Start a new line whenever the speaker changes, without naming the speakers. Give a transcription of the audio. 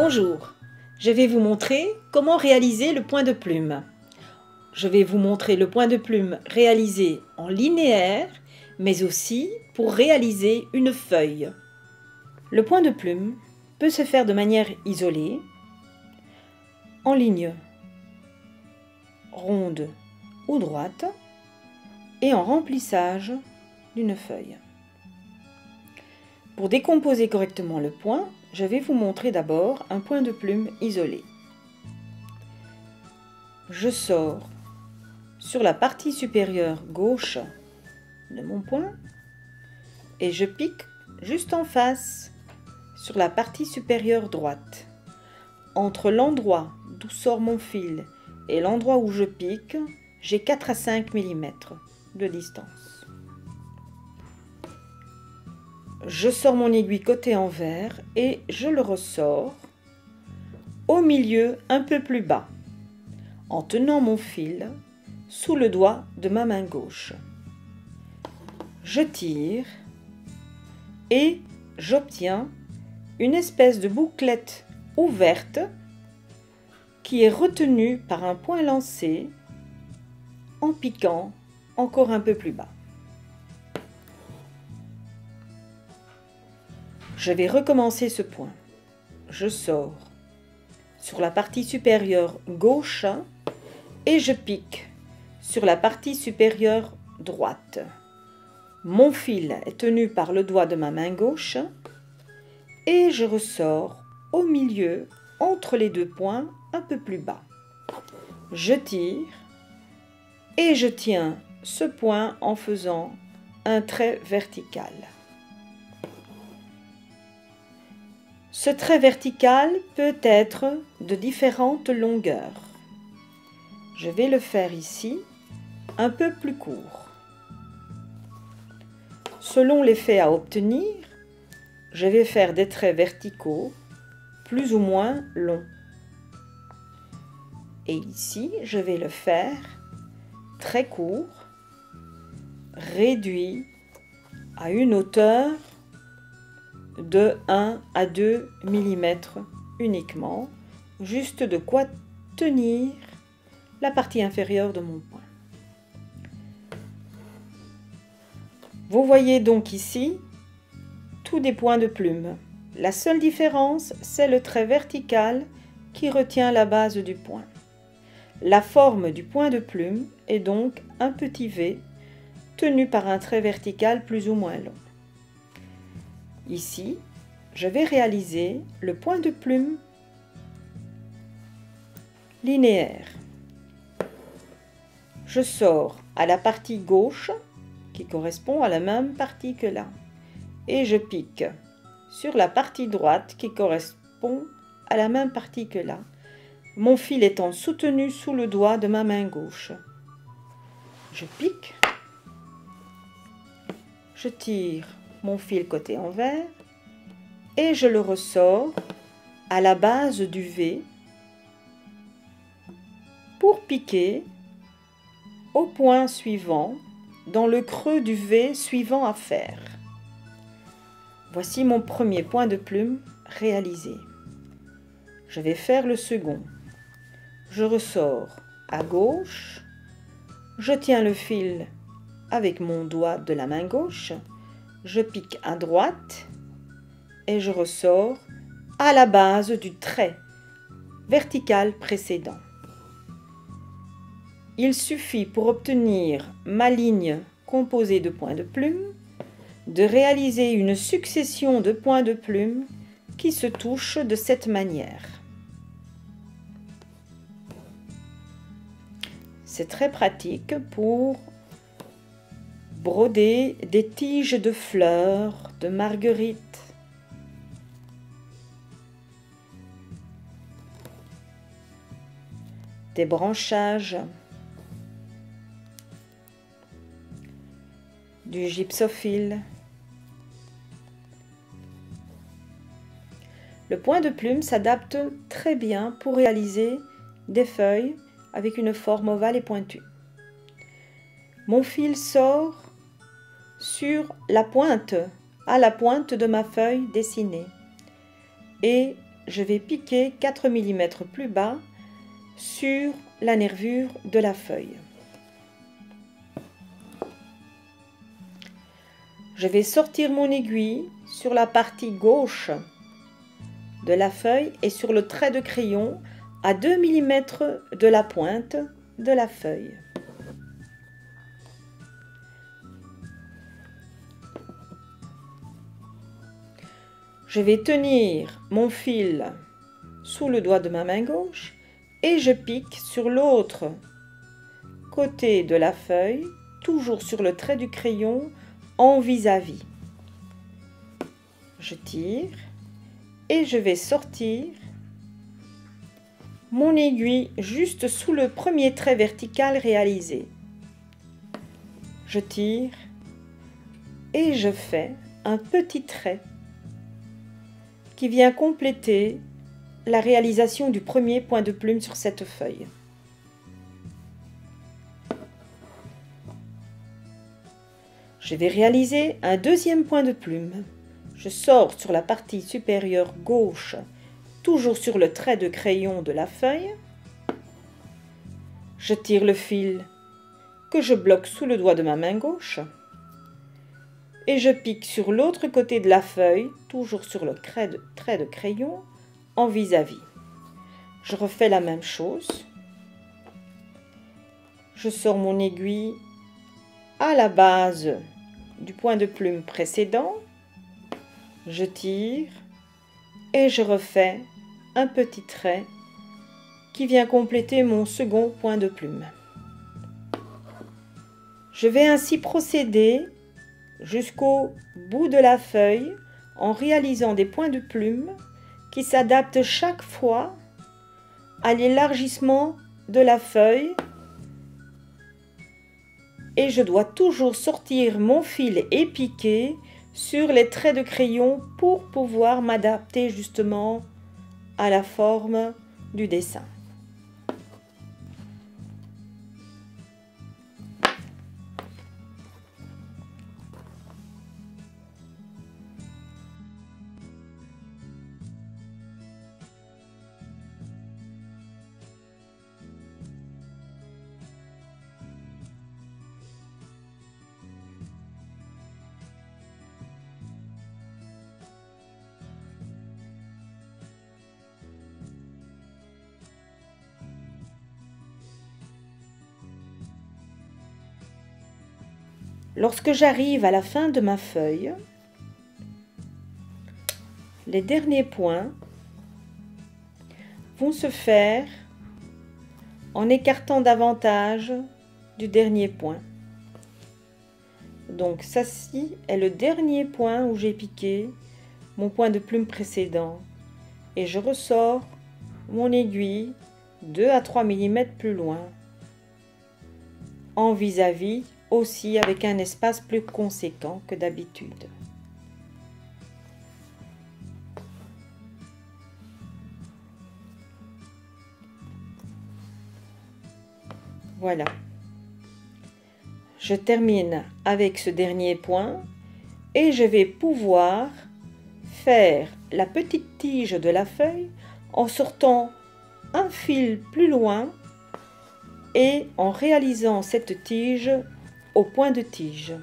Bonjour, je vais vous montrer comment réaliser le point de plume. Je vais vous montrer le point de plume réalisé en linéaire, mais aussi pour réaliser une feuille. Le point de plume peut se faire de manière isolée, en ligne ronde ou droite, et en remplissage d'une feuille. Pour décomposer correctement le point, je vais vous montrer d'abord un point de plume isolé. Je sors sur la partie supérieure gauche de mon point et je pique juste en face sur la partie supérieure droite. Entre l'endroit d'où sort mon fil et l'endroit où je pique, j'ai 4 à 5 mm de distance. Je sors mon aiguille côté envers et je le ressors au milieu un peu plus bas, en tenant mon fil sous le doigt de ma main gauche. Je tire et j'obtiens une espèce de bouclette ouverte qui est retenue par un point lancé en piquant encore un peu plus bas. Je vais recommencer ce point. Je sors sur la partie supérieure gauche et je pique sur la partie supérieure droite. Mon fil est tenu par le doigt de ma main gauche et je ressors au milieu entre les deux points un peu plus bas. Je tire et je tiens ce point en faisant un trait vertical. Ce trait vertical peut être de différentes longueurs. Je vais le faire ici un peu plus court. Selon l'effet à obtenir, je vais faire des traits verticaux plus ou moins longs. Et ici, je vais le faire très court, réduit à une hauteur de 1 à 2 mm uniquement, juste de quoi tenir la partie inférieure de mon point. Vous voyez donc ici tous des points de plume. La seule différence, c'est le trait vertical qui retient la base du point. La forme du point de plume est donc un petit V tenu par un trait vertical plus ou moins long. Ici, je vais réaliser le point de plume linéaire. Je sors à la partie gauche qui correspond à la même partie que là et je pique sur la partie droite qui correspond à la même partie que là, mon fil étant soutenu sous le doigt de ma main gauche. Je pique, je tire mon fil côté envers et je le ressors à la base du V pour piquer au point suivant dans le creux du V suivant à faire. Voici mon premier point de plume réalisé. Je vais faire le second. Je ressors à gauche, je tiens le fil avec mon doigt de la main gauche, je pique à droite et je ressors à la base du trait vertical précédent. Il suffit pour obtenir ma ligne composée de points de plume de réaliser une succession de points de plume qui se touchent de cette manière. C'est très pratique pour broder des tiges de fleurs, de marguerites, des branchages, du gypsophile. Le point de plume s'adapte très bien pour réaliser des feuilles avec une forme ovale et pointue. Mon fil sort sur la pointe, à la pointe de ma feuille dessinée et je vais piquer 4 mm plus bas sur la nervure de la feuille. Je vais sortir mon aiguille sur la partie gauche de la feuille et sur le trait de crayon à 2 mm de la pointe de la feuille. Je vais tenir mon fil sous le doigt de ma main gauche et je pique sur l'autre côté de la feuille, toujours sur le trait du crayon, en vis-à-vis. Je tire et je vais sortir mon aiguille juste sous le premier trait vertical réalisé. Je tire et je fais un petit trait qui vient compléter la réalisation du premier point de plume sur cette feuille. Je vais réaliser un deuxième point de plume. Je sors sur la partie supérieure gauche, toujours sur le trait de crayon de la feuille. Je tire le fil que je bloque sous le doigt de ma main gauche et je pique sur l'autre côté de la feuille, toujours sur le trait de crayon, en vis-à-vis. Je refais la même chose. Je sors mon aiguille à la base du point de plume précédent. Je tire et je refais un petit trait qui vient compléter mon second point de plume. Je vais ainsi procéder jusqu'au bout de la feuille en réalisant des points de plume qui s'adaptent chaque fois à l'élargissement de la feuille, et je dois toujours sortir mon fil et piquer sur les traits de crayon pour pouvoir m'adapter justement à la forme du dessin. Lorsque j'arrive à la fin de ma feuille, les derniers points vont se faire en écartant davantage du dernier point. Donc ça-ci est le dernier point où j'ai piqué mon point de plume précédent et je ressors mon aiguille 2 à 3 mm plus loin, en vis-à-vis aussi avec un espace plus conséquent que d'habitude. Voilà. Je termine avec ce dernier point et je vais pouvoir faire la petite tige de la feuille en sortant un fil plus loin et en réalisant cette tige au point de tige.